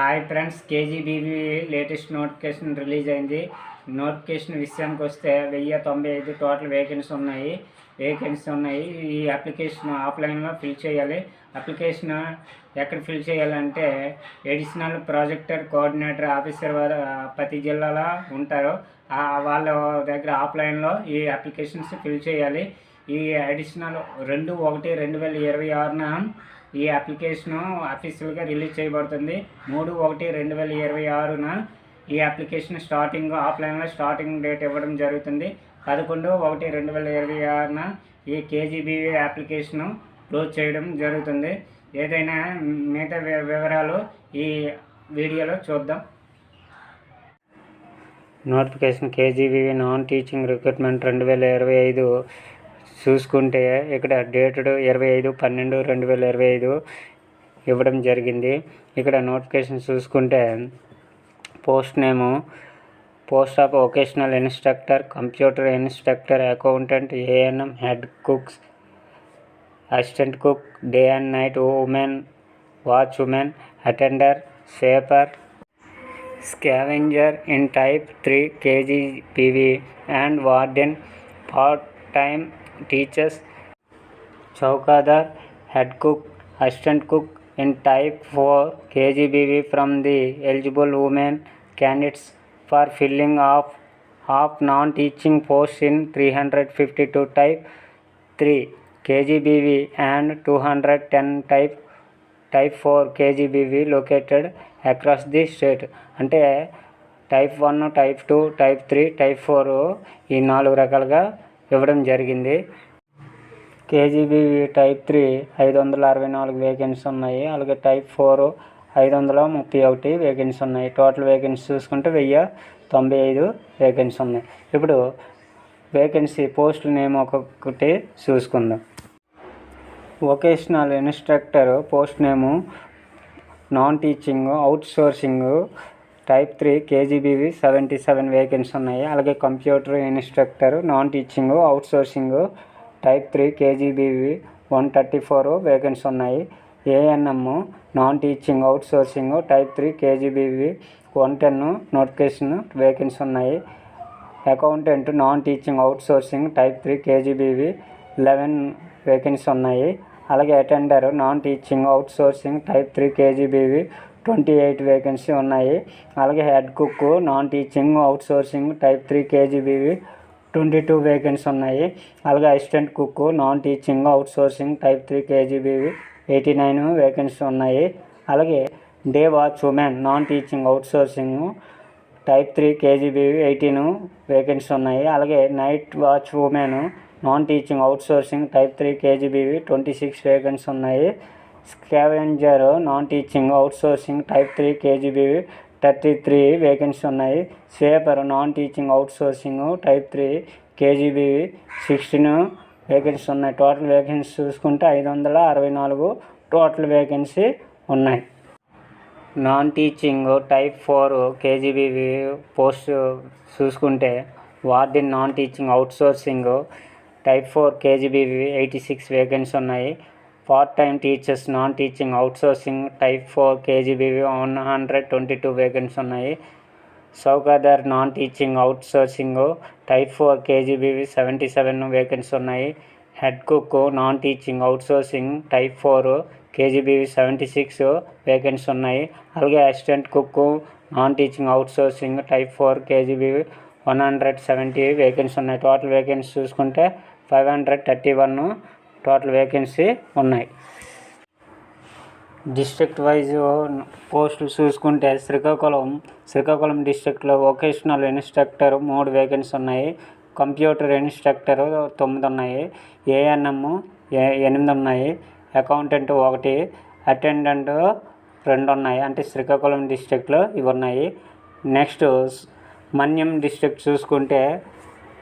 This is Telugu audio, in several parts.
Hi friends, KGBV latest notification release అయింది. నోటిఫికేషన్ విషయానికి వస్తే 1095 టోటల్ వేకెన్సీ ఉన్నాయి. ఈ అప్లికేషన్ ఆఫ్లైన్లో ఫిల్ చేయాలి. అప్లికేషన్ ఎక్కడ ఫిల్ చేయాలంటే ఎడిషనల్ ప్రాజెక్టర్ కోఆర్డినేటర్ ఆఫీసర్ ప్రతి జిల్లాలో ఉంటారో వాళ్ళ దగ్గర ఆఫ్లైన్లో ఈ అప్లికేషన్స్ ఫిల్ చేయాలి. ఈ అడిషనల్ 2/1/2026న ఈ అప్లికేషను అఫీషియల్గా రిలీజ్ చేయబడుతుంది. 3/1/2026న ఈ అప్లికేషన్ ఆఫ్లైన్లో స్టార్టింగ్ డేట్ ఇవ్వడం జరుగుతుంది. 11/1/2026న ఈ కేజీబీవీ అప్లికేషను క్లోజ్ చేయడం జరుగుతుంది. ఏదైనా మిగతా వివరాలు ఈ వీడియోలో చూద్దాం. Notification KGBV non teaching recruitment 2025 చూసుకుంటే ఇక్కడ డేటెడ్ 25/12/2025 ఇవ్వడం జరిగింది. ఇక్కడ నోటిఫికేషన్ చూసుకుంటే post name post of vocational instructor, computer instructor, accountant, ANM, head cooks, assistant cook, day and night women, watch women, attender, sweeper, scavenger in type 3 KGBV and warden, part time teachers, chowkidar, head cook, assistant cook in type 4 KGBV from the eligible women candidates for filling of non-teaching posts in 352 type 3 KGBV and 210 type 4 KGBV located across the state. అంటే టైప్ 1, టైప్ 2, టైప్ 3, టైప్ 4 ఈ 4 రకాలుగా ఇవ్వడం జరిగింది. కేజీబీవీ టైప్ 3 564 వేకెన్సీ ఉన్నాయి. అలాగే టైప్ 4 531 వేకెన్సీ ఉన్నాయి. టోటల్ వేకెన్సీ చూసుకుంటే 1095 వేకెన్సీ ఉన్నాయి. ఇప్పుడు వేకెన్సీ పోస్ట్ నేమ్ ఒక్కొక్కటి చూసుకుందాం. Vocational instructor post name non teaching outsourcing type 3 KGBV 77 vacancy ఉన్నాయి. అలాగే computer instructor non teaching outsourcing type 3 KGBV 134 vacancy ఉన్నాయి. ANM non teaching outsourcing type 3 KGBV 110 notification vacancy ఉన్నాయి. Accountant non teaching outsourcing type 3 KGBV 11 vacancy ఉన్నాయి. అలాగే attender non teaching outsourcing type 3 KGBV 28 vacancy ఉన్నాయి. అలాగే head cook non teaching outsourcing type 3 KGBV 22 vacancy ఉన్నాయి. అలాగే assistant cook non teaching outsourcing type 3 KGBV 89 vacancy ఉన్నాయి. అలాగే day watch women non teaching outsourcing type 3 KGBV 18 vacancy ఉన్నాయి. అలాగే night watch women non teaching outsourcing type 3 KGBV 26 vacancy ఉన్నాయి. Scavenger non teaching outsourcing type 3 KGBV 33 vacancy ఉన్నాయి. Sweeper non teaching outsourcing type 3 KGBV 16 vacancy ఉన్నాయి. టోటల్ వేకెన్సీ చూసుకుంటే 564 టోటల్ వేకెన్సీ ఉన్నాయి. Non teaching type 4 KGBV post చూసుకుంటే warden non teaching outsourcing type 4 KGBV 86 vacancy ఉన్నాయి. Part time teachers non teaching outsourcing type 4 KGBV 122 vacancy ఉన్నాయి. Chowkidar non teaching outsourcing type 4 KGBV 77 vacancy ఉన్నాయి. Head cook non teaching outsourcing type 4 KGBV 76 vacancy ఉన్నాయి. అలాగే assistant cook non teaching outsourcing type 4 KGBV 170 vacancy ఉన్నాయి. టోటల్ వేకెన్సీ చూసుకుంటే 531 టోటల్ వేకెన్సీ ఉన్నాయి. డిస్ట్రిక్ట్ వైజ్ పోస్టులు చూసుకుంటే శ్రీకాకుళం డిస్ట్రిక్ట్లో వొకేషనల్ ఇన్స్ట్రక్టర్ 3 వేకెన్సీ ఉన్నాయి. కంప్యూటర్ ఇన్స్ట్రక్టర్ 9 ఉన్నాయి. ఏఎన్ఎం 8 ఉన్నాయి. అకౌంటెంట్ 1, అటెండెంట్ 2 ఉన్నాయి. అంటే శ్రీకాకుళం డిస్ట్రిక్ట్లో ఇవి ఉన్నాయి. నెక్స్ట్ మన్యం డిస్ట్రిక్ట్ చూసుకుంటే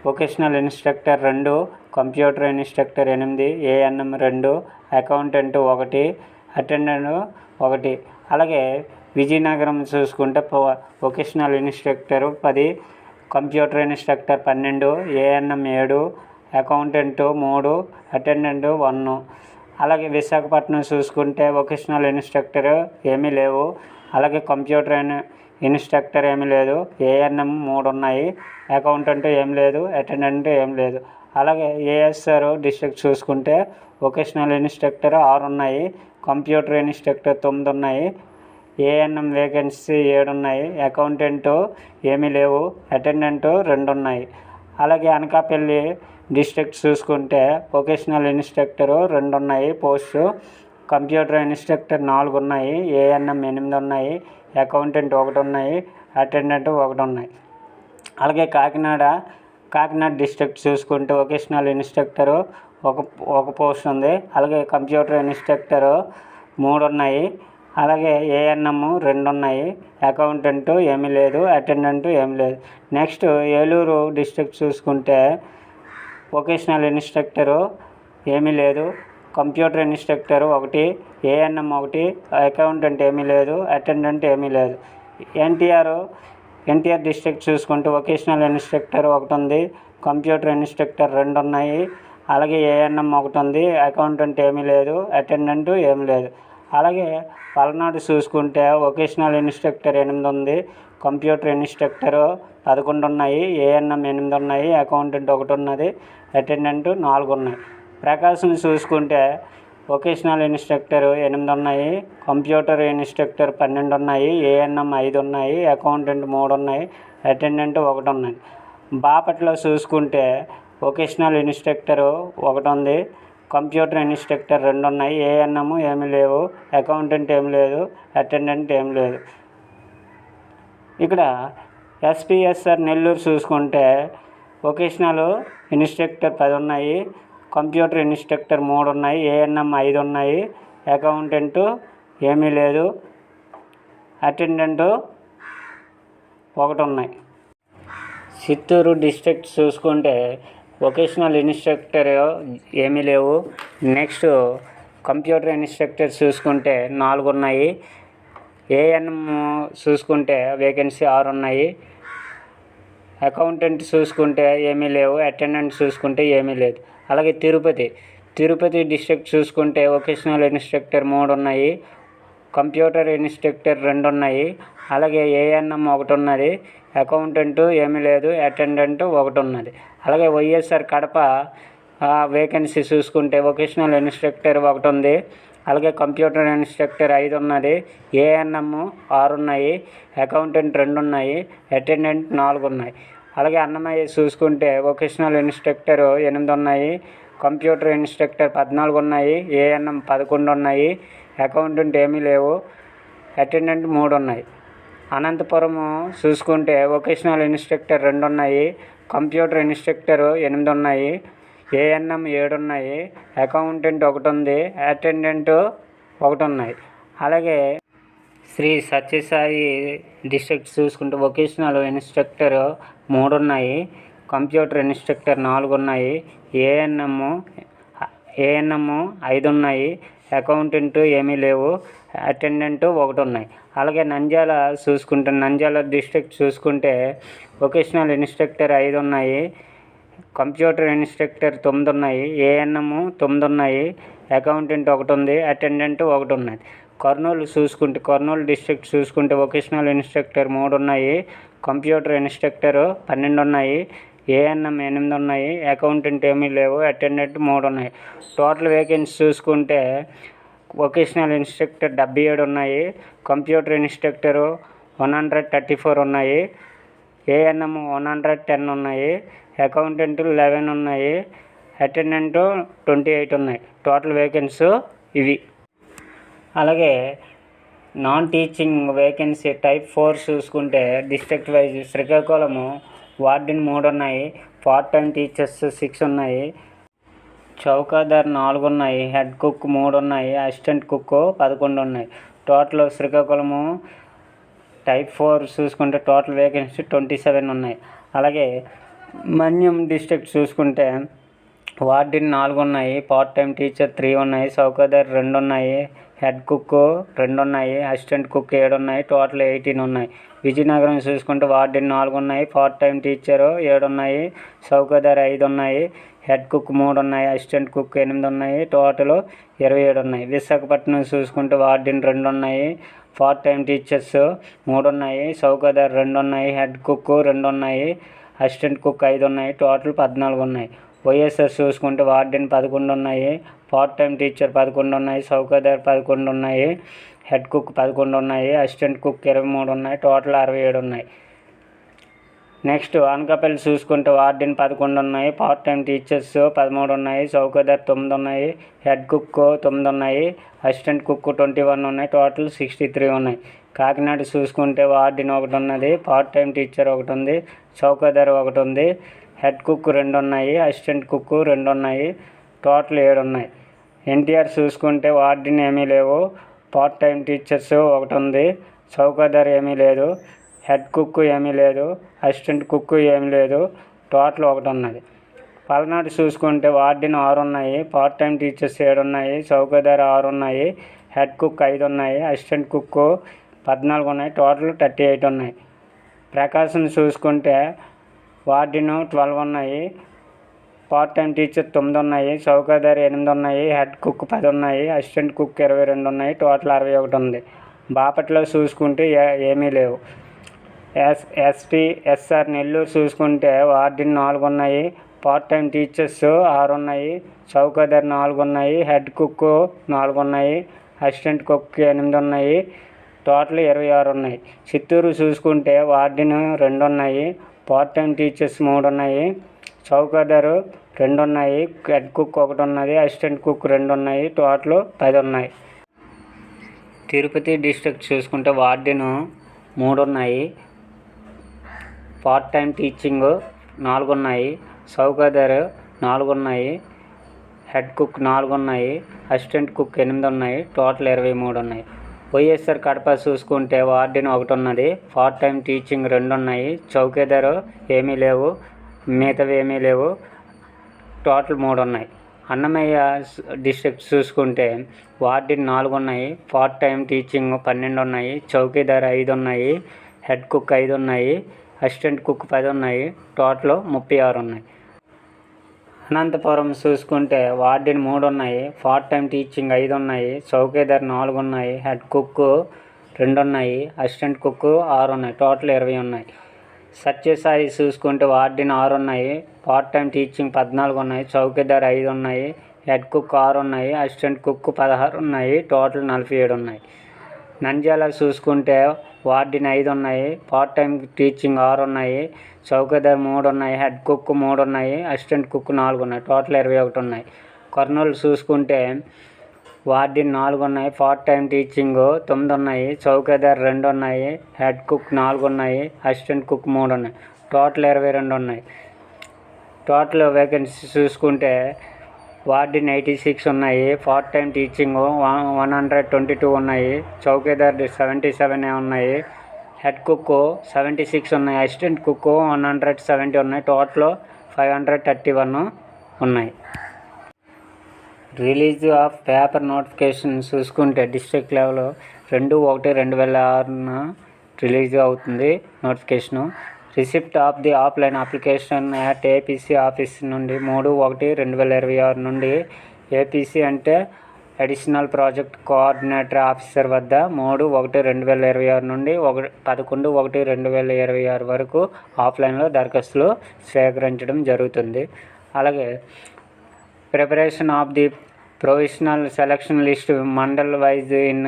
vocational instructor 2, computer instructor 8, ANM 2, accountant 1, attendant 1. అలాగే విజయనగరం చూసుకుంటే vocational instructor 10, computer instructor 12, ANM 7, accountant 3, attendant 1. అలాగే విశాఖపట్నం చూసుకుంటే వొకేషనల్ ఇన్స్ట్రక్టర్ ఏమీ లేవు. అలాగే కంప్యూటర్ ఇన్స్ట్రక్టర్ ఏమీ లేదు. ఏఎన్ఎం 3 ఉన్నాయి. అకౌంటెంట్ ఏం లేదు. అటెండెంట్ ఏం లేదు. అలాగే ఏఎస్ఆర్ డిస్ట్రిక్ట్ చూసుకుంటే వొకేషనల్ ఇన్స్ట్రక్టర్ 6 ఉన్నాయి. కంప్యూటర్ ఇన్స్ట్రక్టర్ 9 ఉన్నాయి. ఏఎన్ఎం వేకెన్సీ 7 ఉన్నాయి. అకౌంటెంట్ ఏమీ లేవు. అటెండెంట్ 2 ఉన్నాయి. అలాగే అనకాపల్లి డిస్ట్రిక్ట్ చూసుకుంటే వొకేషనల్ ఇన్స్ట్రక్టర్ 2 ఉన్నాయి పోస్టు. కంప్యూటర్ ఇన్స్ట్రక్టర్ 4 ఉన్నాయి. ఏఎన్ఎం 8 ఉన్నాయి. అకౌంటెంట్ 1 ఉన్నాయి. అటెండెంట్ 1 ఉన్నాయి. అలాగే కాకినాడ డిస్ట్రిక్ట్ చూసుకుంటే వొకేషనల్ ఇన్స్ట్రక్టర్ ఒక పోస్ట్ ఉంది. అలాగే కంప్యూటర్ ఇన్స్ట్రక్టర్ 3 ఉన్నాయి. అలాగే ఏఎన్ఎం 2 ఉన్నాయి. అకౌంటెంట్ ఏమీ లేదు. అటెండెంట్ ఏమీ లేదు. నెక్స్ట్ ఏలూరు డిస్ట్రిక్ట్ చూసుకుంటే వొకేషనల్ ఇన్స్ట్రక్టర్ ఏమీ లేదు. కంప్యూటర్ ఇన్స్ట్రక్టర్ 1, ఏఎన్ఎం 1, అకౌంటెంట్ ఏమీ లేదు. అటెండెంట్ ఏమీ లేదు. ఎన్టీఆర్ డిస్ట్రిక్ట్ చూసుకుంటే వొకేషనల్ ఇన్స్ట్రక్టర్ 1 ఉంది. కంప్యూటర్ ఇన్స్ట్రక్టర్ 2 ఉన్నాయి. అలాగే ఏఎన్ఎం 1 ఉంది. అకౌంటెంట్ ఏమీ లేదు. అటెండెంట్ ఏమీ లేదు. అలాగే పల్నాడు చూసుకుంటే వొకేషనల్ ఇన్స్ట్రక్టర్ 8 ఉంది. కంప్యూటర్ ఇన్స్ట్రక్టర్ 11 ఉన్నాయి. ఏఎన్ఎం 8 ఉన్నాయి. అకౌంటెంట్ 1 ఉన్నది. అటెండెంట్ 4 ఉన్నాయి. ప్రకాశం చూసుకుంటే వొకేషనల్ ఇన్స్ట్రక్టర్ 8 ఉన్నాయి. కంప్యూటర్ ఇన్స్ట్రక్టర్ 12 ఉన్నాయి. ఏఎన్ఎం 5 ఉన్నాయి. అకౌంటెంట్ 3 ఉన్నాయి. అటెండెంట్ 1 ఉన్నది. బాపట్ల చూసుకుంటే వొకేషనల్ ఇన్స్ట్రక్టర్ 1 ఉంది. కంప్యూటర్ ఇన్స్ట్రక్టర్ 2 ఉన్నాయి. ఏఎన్ఎం ఏమీ లేవు. అకౌంటెంట్ ఏమి లేదు. అటెండెంట్ ఏమి లేదు. ఇక్కడ ఎస్పీఎస్ఆర్ నెల్లూరు చూసుకుంటే వొకేషనల్ ఇన్స్ట్రక్టర్ 10 ఉన్నాయి. కంప్యూటర్ ఇన్స్ట్రక్టర్ 3 ఉన్నాయి. ఏఎన్ఎం 5 ఉన్నాయి. అకౌంటెంట్ ఏమీ లేదు. అటెండెంట్ 1 ఉన్నాయి. చిత్తూరు డిస్ట్రిక్ట్ చూసుకుంటే వొకేషనల్ ఇన్స్ట్రక్టర్ ఏమీ లేవు. నెక్స్ట్ కంప్యూటర్ ఇన్స్ట్రక్టర్ చూసుకుంటే 4 ఉన్నాయి. ఏఎన్ఎం చూసుకుంటే వేకెన్సీ 6 ఉన్నాయి. అకౌంటెంట్ చూసుకుంటే ఏమీ లేవు. అటెండెంట్ చూసుకుంటే ఏమీ లేదు. అలాగే తిరుపతి డిస్ట్రిక్ట్ చూసుకుంటే వొకేషనల్ ఇన్స్ట్రక్టర్ 3 ఉన్నాయి. కంప్యూటర్ ఇన్స్ట్రక్టర్ 2 ఉన్నాయి. అలాగే ఏఎన్ఎం 1 ఉన్నది. అకౌంటెంట్ ఏమీ లేదు. అటెండెంట్ 1 ఉన్నది. అలాగే వైఎస్ఆర్ కడప వేకెన్సీ చూసుకుంటే వొకేషనల్ ఇన్స్ట్రక్టర్ 1 ఉంది. అలాగే కంప్యూటర్ ఇన్స్ట్రక్టర్ 5 ఉన్నది. ఏఎన్ఎం 6 ఉన్నాయి. అకౌంటెంట్ 2 ఉన్నాయి. అటెండెంట్ 4 ఉన్నాయి. అలాగే అన్నమయ్య చూసుకుంటే వొకేషనల్ ఇన్స్ట్రక్టర్ 8 ఉన్నాయి. కంప్యూటర్ ఇన్స్ట్రక్టర్ 14 ఉన్నాయి. ఏఎన్ఎం 11 ఉన్నాయి. అకౌంటెంట్ ఏమీ లేవు. అటెండెంట్ 3 ఉన్నాయి. అనంతపురం చూసుకుంటే వొకేషనల్ ఇన్స్ట్రక్టర్ 2 ఉన్నాయి. కంప్యూటర్ ఇన్స్ట్రక్టర్ 8 ఉన్నాయి. ఏఎన్ఎం 7 ఉన్నాయి. అకౌంటెంట్ 1 ఉంది. అటెండెంట్ 1 ఉన్నాయి. అలాగే శ్రీ సత్యసాయి డిస్ట్రిక్ట్ చూసుకుంటే వొకేషనల్ ఇన్స్ట్రక్టర్ 3 ఉన్నాయి. కంప్యూటర్ ఇన్స్ట్రక్టర్ 4 ఉన్నాయి. ఏఎన్ఎం 5 ఉన్నాయి. అకౌంటెంట్ ఏమీ లేవు. అటెండెంట్ 1 ఉన్నాయి. అలాగే నంద్యాల డిస్ట్రిక్ట్ చూసుకుంటే వొకేషనల్ ఇన్స్ట్రక్టర్ 5 ఉన్నాయి. కంప్యూటర్ ఇన్స్ట్రక్టర్ 9 ఉన్నాయి. ఏఎన్ఎం 9 ఉన్నాయి. అకౌంటెంట్ 1 ఉంది. అటెండెంట్ 1 ఉన్నది. కర్నూలు డిస్ట్రిక్ట్ చూసుకుంటే వొకేషనల్ ఇన్స్ట్రక్టర్ 3 ఉన్నాయి. కంప్యూటర్ ఇన్స్ట్రక్టర్ 12 ఉన్నాయి. ఏఎన్ఎం 8 ఉన్నాయి. అకౌంటెంట్ ఏమీ లేవు. అటెండెంట్ 3 ఉన్నాయి. టోటల్ వేకెన్సీ చూసుకుంటే వొకేషనల్ ఇన్స్ట్రక్టర్ 77 ఉన్నాయి. కంప్యూటర్ ఇన్స్ట్రక్టర్ 134 ఉన్నాయి. ఏఎన్ఎం 110 ఉన్నాయి. అకౌంటెంట్ 11 ఉన్నాయి. అటెండెంట్ 28 ఉన్నాయి. టోటల్ వేకెన్సీ ఇవి. అలాగే నాన్ టీచింగ్ వేకెన్సీ టైప్ 4 చూసుకుంటే డిస్ట్రిక్ట్ వైజ్ శ్రీకాకుళం వార్డెన్ 3 ఉన్నాయి. పార్ట్ టైం టీచర్స్ 6 ఉన్నాయి. చౌకాదార్ 4 ఉన్నాయి. హెడ్ కుక్ 3 ఉన్నాయి. అసిస్టెంట్ కుక్ 11 ఉన్నాయి. టోటల్ శ్రీకాకుళము టైప్ 4 చూసుకుంటే టోటల్ వేకెన్సీ 27 ఉన్నాయి. అలాగే మన్యం డిస్ట్రిక్ట్ చూసుకుంటే వార్డెన్ 4 ఉన్నాయి. పార్ట్ టైం టీచర్ 3 ఉన్నాయి. చౌకాదార్ 2 ఉన్నాయి. హెడ్ కుక్ 2 ఉన్నాయి. అసిస్టెంట్ కుక్ 7 ఉన్నాయి. టోటల్ 18 ఉన్నాయి. విజయనగరం చూసుకుంటే వార్డెన్ 4 ఉన్నాయి. పార్ట్ టైం టీచర్ 7 ఉన్నాయి. చౌకాదార్ 5 ఉన్నాయి. హెడ్ కుక్ 3 ఉన్నాయి. అసిస్టెంట్ కుక్ 8 ఉన్నాయి. టోటల్ 27 ఉన్నాయి. విశాఖపట్నం చూసుకుంటే వార్డెన్ 2 ఉన్నాయి. పార్ట్ టైం టీచర్స్ 3 ఉన్నాయి, చౌకదార్ 2 ఉన్నాయి, హెడ్ కుక్ 2 ఉన్నాయి, అసిస్టెంట్ కుక్ 5 ఉన్నాయి, టోటల్ 14 ఉన్నాయి. వైఎస్ఆర్ చూసుకుంటే వార్డెన్ 11 ఉన్నాయి, పార్ట్ టైం టీచర్ 11 ఉన్నాయి, చౌకదార్ 11 ఉన్నాయి, హెడ్ కుక్ 11 ఉన్నాయి, అసిస్టెంట్ కుక్ 23 ఉన్నాయి, టోటల్ 67 ఉన్నాయి. నెక్స్ట్ అనకాపల్లి చూసుకుంటే వార్డెన్ 11 ఉన్నాయి, పార్ట్ టైం టీచర్స్ 13 ఉన్నాయి, చౌకదార్ 9 ఉన్నాయి, హెడ్ కుక్ 9 ఉన్నాయి, అసిస్టెంట్ కుక్ 21 ఉన్నాయి, టోటల్ 63 ఉన్నాయి. కాకినాడ చూసుకుంటే వార్డెన్ 1 ఉన్నది, పార్ట్ టైం టీచర్ 1 ఉంది, చౌకదార్ 1 ఉంది, హెడ్ కుక్ 2 ఉన్నాయి, అసిస్టెంట్ కుక్ 2 ఉన్నాయి, టోటల్ 7 ఉన్నాయి. ఎన్టీఆర్ చూసుకుంటే వార్డెన్ ఏమీ లేవు, పార్ట్ టైం టీచర్స్ 1 ఉంది, చౌకదార్ ఏమీ లేదు, హెడ్ కుక్ ఏమీ లేదు, అసిస్టెంట్ కుక్ ఏమీ లేదు, టోటల్ 1 ఉన్నది. పల్నాడు చూసుకుంటే వార్డెన్ 6 ఉన్నాయి, పార్ట్ టైం టీచర్స్ 7 ఉన్నాయి, చౌకదార్ 6 ఉన్నాయి, హెడ్ కుక్ 5 ఉన్నాయి, అసిస్టెంట్ కుక్ 14 ఉన్నాయి, టోటల్ 38 ఉన్నాయి. ప్రకాశం చూసుకుంటే వార్డెన్ 12 ఉన్నాయి, పార్ట్ టైం టీచర్ 9 ఉన్నాయి, చౌకదార్ 8 ఉన్నాయి, హెడ్ కుక్ 10 ఉన్నాయి, అసిస్టెంట్ కుక్ 22 ఉన్నాయి, టోటల్ 61 ఉంది. బాపట్ల చూసుకుంటే ఏమీ లేవు. ఎస్ఆర్ నెల్లూరు చూసుకుంటే వార్డెన్ 4 ఉన్నాయి, పార్ట్ టైం టీచర్స్ 6 ఉన్నాయి, చౌకదార్ 4 ఉన్నాయి, హెడ్ కుక్ 4 ఉన్నాయి, అసిస్టెంట్ కుక్ 8 ఉన్నాయి, టోటల్ 26 ఉన్నాయి. చిత్తూరు చూసుకుంటే వార్డెన్ 2 ఉన్నాయి, పార్ట్ టైం టీచర్స్ 3 ఉన్నాయి, చౌకదారు 2 ఉన్నాయి, హెడ్ కుక్ 1 ఉన్నది, అసిస్టెంట్ కుక్ 2 ఉన్నాయి, టోటల్ 10 ఉన్నాయి. తిరుపతి డిస్ట్రిక్ట్ చూసుకుంటే వార్డెన్ 3 ఉన్నాయి, పార్ట్ టైం టీచింగ్ 4 ఉన్నాయి, చౌకదార్ 4 ఉన్నాయి, హెడ్ కుక్ 4 ఉన్నాయి, అసిస్టెంట్ కుక్ 8 ఉన్నాయి, టోటల్ 23 ఉన్నాయి. వైఎస్ఆర్ కడప చూసుకుంటే వార్డెన్ 1 ఉన్నది, పార్ట్ టైం టీచింగ్ 2 ఉన్నాయి, చౌకదార్ ఏమీ లేవు, మిగతావి ఏమీ లేవు, టోటల్ 3 ఉన్నాయి. అన్నమయ్య డిస్ట్రిక్ట్ చూసుకుంటే వార్డెన్ 4 ఉన్నాయి, పార్ట్ టైం టీచింగ్ 12 ఉన్నాయి, చౌకదార్ 5 ఉన్నాయి, హెడ్ కుక్ 5 ఉన్నాయి, అసిస్టెంట్ కుక్ 10 ఉన్నాయి, టోటల్ 36 ఉన్నాయి. అనంతపురం చూసుకుంటే వార్డెన్ 3 ఉన్నాయి, పార్ట్ టైం టీచింగ్ 5 ఉన్నాయి, చౌకదార్ 4 ఉన్నాయి, హెడ్ కుక్ 2 ఉన్నాయి, అసిస్టెంట్ కుక్ 6 ఉన్నాయి, టోటల్ 20 ఉన్నాయి. సత్యసాయి చూసుకుంటే వార్డెన్ 6 ఉన్నాయి, పార్ట్ టైం టీచింగ్ 14 ఉన్నాయి, చౌకదార్ 5 ఉన్నాయి, హెడ్ కుక్ 6 ఉన్నాయి, అసిస్టెంట్ కుక్ 16 ఉన్నాయి, టోటల్ 47 ఉన్నాయి. నంద్యాల చూసుకుంటే వార్డెన్ 5 ఉన్నాయి, పార్ట్ టైం టీచింగ్ 6 ఉన్నాయి, చౌకదార్ 3 ఉన్నాయి, హెడ్ కుక్ 3 ఉన్నాయి, అసిస్టెంట్ కుక్ 4 ఉన్నాయి, టోటల్ 21 ఉన్నాయి. కర్నూలు చూసుకుంటే వార్డెన్ 4 ఉన్నాయి, పార్ట్ టైం టీచింగ్ 9 ఉన్నాయి, చౌకదార్ 2 ఉన్నాయి, హెడ్ కుక్ 4 ఉన్నాయి, అసిస్టెంట్ కుక్ 3 ఉన్నాయి, టోటల్ 22 ఉన్నాయి. టోటల్ వేకెన్సీ చూసుకుంటే వార్డెన్ 86 ఉన్నాయి, పార్ట్ టైం టీచింగ్ 122 ఉన్నాయి, చౌకదార్ 77 ఉన్నాయి, హెడ్ కుక్ 76 ఉన్నాయి, అసిస్టెంట్ కుక్ 170 ఉన్నాయి, టోటల్ 531 ఉన్నాయి. రిలీజ్ ఆఫ్ పేపర్ నోటిఫికేషన్ చూసుకుంటే డిస్ట్రిక్ట్ లెవెల్ 2/1/2006 రిలీజ్ అవుతుంది notification. Receipt of the offline application at APC office నుండి 3/1/2026 నుండి ఏపీసీ అంటే అడిషనల్ ప్రాజెక్ట్ కోఆర్డినేటర్ ఆఫీసర్ వద్ద 3/1/2026 నుండి 11/1/2026 వరకు ఆఫ్లైన్లో దరఖాస్తులు స్వీకరించడం జరుగుతుంది. అలాగే preparation of the provisional selection list mandal wise in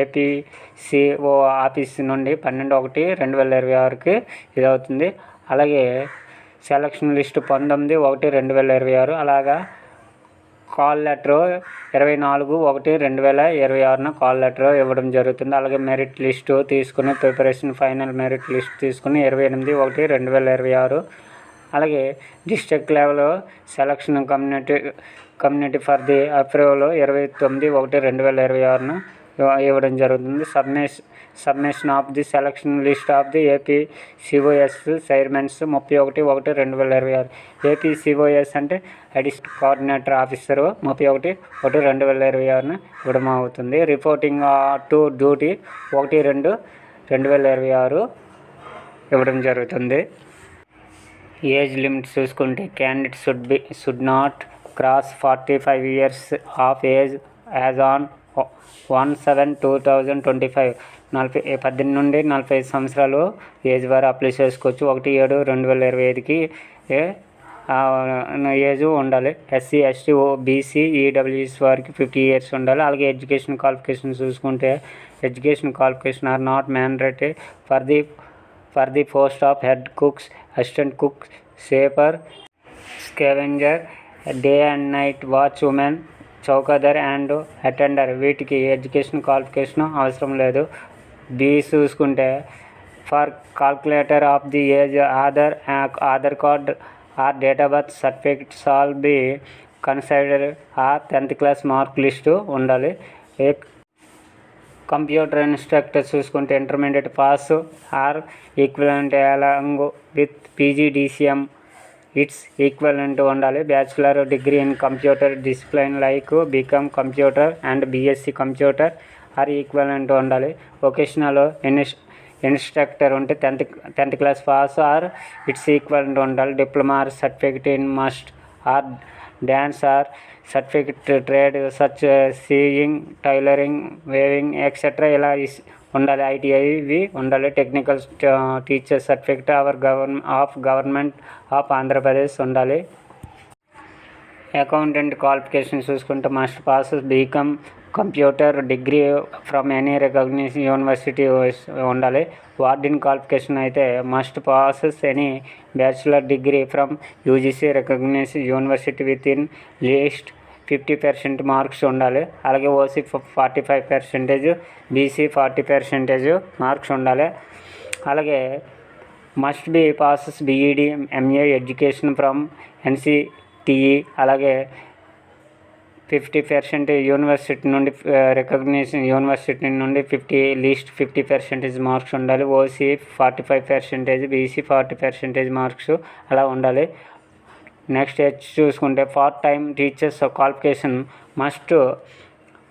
ఏపీసీఓ office నుండి 12/1/2026కి ఇది అవుతుంది. అలాగే సెలక్షన్ లిస్ట్ 19/1/2026, అలాగా కాల్ లెటరు 24/1/2026 కాల్ లెటర్ ఇవ్వడం జరుగుతుంది. అలాగే మెరిట్ లిస్టు తీసుకుని ప్రిపరేషన్ ఫైనల్ మెరిట్ లిస్ట్ తీసుకుని 28/1/2026. అలాగే district level selection community for the approval 29/1/2026 ఇవ్వడం జరుగుతుంది. Submission of the selection list of the APCOS chairmans 31/1/2026. APCOS అంటే అడిషనల్ కోఆర్డినేటర్ ఆఫీసరు 31/1/2026 ఇవ్వడం అవుతుంది. రిపోర్టింగ్ టు డ్యూటీ 1/2/2026 ఇవ్వడం జరుగుతుంది. ఏజ్ లిమిట్ చూసుకుంటే candidate should not cross 45 years of age as on 1/7/2025 18 నుండి 45 సంవత్సరాలు ఏజ్ వారు అప్లై చేసుకోవచ్చు. 1/7/2025కి ఏజ్ ఉండాలి. ఎస్సీ ఎస్టీ బీసీ ఈడబ్ల్యూఎస్ వారికి 50 years ఉండాలి. అలాగే ఎడ్యుకేషన్ క్వాలిఫికేషన్ చూసుకుంటే education qualification are not mandatory for the post of head cooks, assistant cook, sweeper, scavenger, day and night watch women, chowkidar and attender వీటికి ఎడ్యుకేషన్ క్వాలిఫికేషన్ అవసరం లేదు. బి చూసుకుంటే for calculator of the age Aadhaar card or date of birth certificate shall be considered ఆ 10th class మార్క్ లిస్టు ఉండాలి. కంప్యూటర్ ఇన్స్ట్రక్టర్ చూసుకుంటే intermediate pass or equivalent along with PGDCM it's equivalent ఉండాలి. Bachelor degree in computer discipline like BCom computer and BSc computer or equivalent ఉండాలి. వొకేషనల్ ఇన్స్ట్రక్టర్ ఉంటే 10th class pass or its equivalent ఉండాలి. Diploma or certificate in must or dance or certificate trade such seeing, tailoring, weaving etcetera ఇలా ఉండాలి. ఐటీఐ ఇవి ఉండాలి. Technical teacher certificate government of Andhra Pradesh ఉండాలి. అకౌంటెంట్ క్వాలిఫికేషన్ చూసుకుంటే must pass BCom computer degree from any recognise university ఉండాలి. వార్డెన్ క్వాలిఫికేషన్ అయితే must passes any bachelor degree from UGC recognise university with in least 50% marks ఉండాలి. అలాగే ఓసీ 45%, బీసీ 40% మార్క్స్ ఉండాలి. అలాగే must be passes BEd MA education from NCTE. అలాగే 50% యూనివర్సిటీ నుండి రికగ్నిషన్ యూనివర్సిటీ నుండి లీస్ట్ 50% మార్క్స్ ఉండాలి. ఓసీ 45%, బీసీ 40% మార్క్స్ అలా ఉండాలి. నెక్స్ట్ చూసుకుంటే part time teachers qualification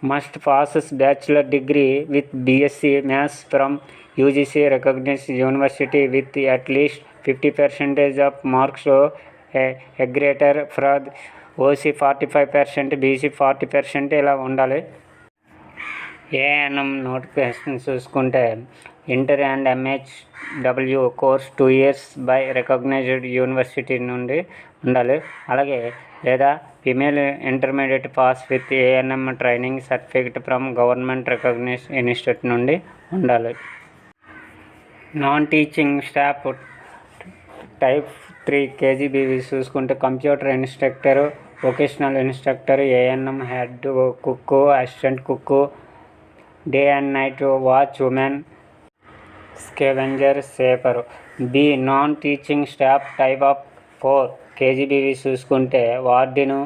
must passes bachelor degree with BSc maths from UGC recognised university with at least 50% of marks A greater for OC 45%, BC 40% ఇలా ఉండాలి. ఏఎన్ఎం నోటిఫికేషన్ చూసుకుంటే inter and MHW course 2 years by recognised university నుండి ఉండాలి. అలాగే లేదా female intermediate pass with ANM training certificate from government recognised institute నుండి ఉండాలి. Non teaching staff type 3 KGBV చూసుకుంటే computer instructor, vocational instructor, ANM head cook, assistant cook, day and night watch women, scavenger, sweeper. B non teaching staff type of 4 KGBV చూసుకుంటే warden,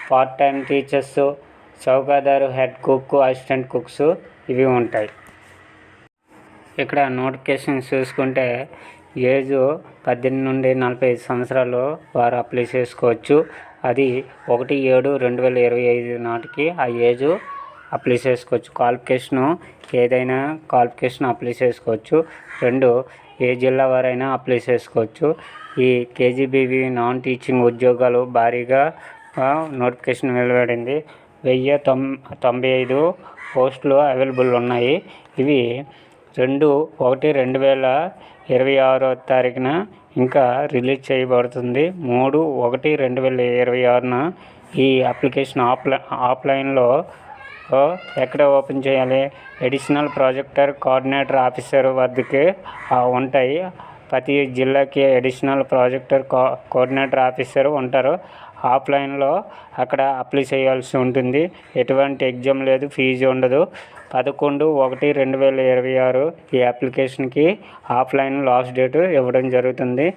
part time teachers, chowkidar, head cook, assistant cooks ఇవి ఉంటాయి. ఇక్కడ నోటిఫికేషన్ చూసుకుంటే ఏజ్ 18 నుండి 45 సంవత్సరాలు వారు అప్లై చేసుకోవచ్చు. అది 1/7/2025 నాటికి ఆ ఏజ్ అప్లై చేసుకోవచ్చు. క్వాలిఫికేషను ఏదైనా క్వాలిఫికేషన్ అప్లై చేసుకోవచ్చు. 2 ఏ జిల్లా వారైనా అప్లై చేసుకోవచ్చు. ఈ కేజీబీవీ నాన్ టీచింగ్ ఉద్యోగాలు భారీగా నోటిఫికేషన్ వెలువడింది. 1095 పోస్టులు అవైలబుల్ ఉన్నాయి. ఇవి 2/1/2026 ఇంకా రిలీజ్ చేయబడుతుంది. 3/1/2026 ఈ అప్లికేషన్ ఆఫ్లైన్లో ఎక్కడ ఓపెన్ చేయాలి? అడిషనల్ ప్రాజెక్టర్ కోఆర్డినేటర్ ఆఫీసర్ వద్దకు ఉంటాయి. ప్రతి జిల్లాకి అడిషనల్ ప్రాజెక్టర్ కోఆర్డినేటర్ ఆఫీసర్ ఉంటారు. ఆఫ్లైన్లో అక్కడ అప్లై చేయాల్సి ఉంటుంది. ఎటువంటి ఎగ్జామ్ లేదు, ఫీజు ఉండదు. 11/1/2026 ఈ అప్లికేషన్కి ఆఫ్లైన్ లాస్ట్ డేట్ ఇవ్వడం జరుగుతుంది.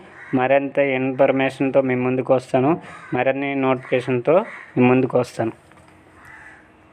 మరింత ఇన్ఫర్మేషన్తో మీ ముందుకు వస్తాను. మరిన్ని నోటిఫికేషన్తో మీ ముందుకు వస్తాను.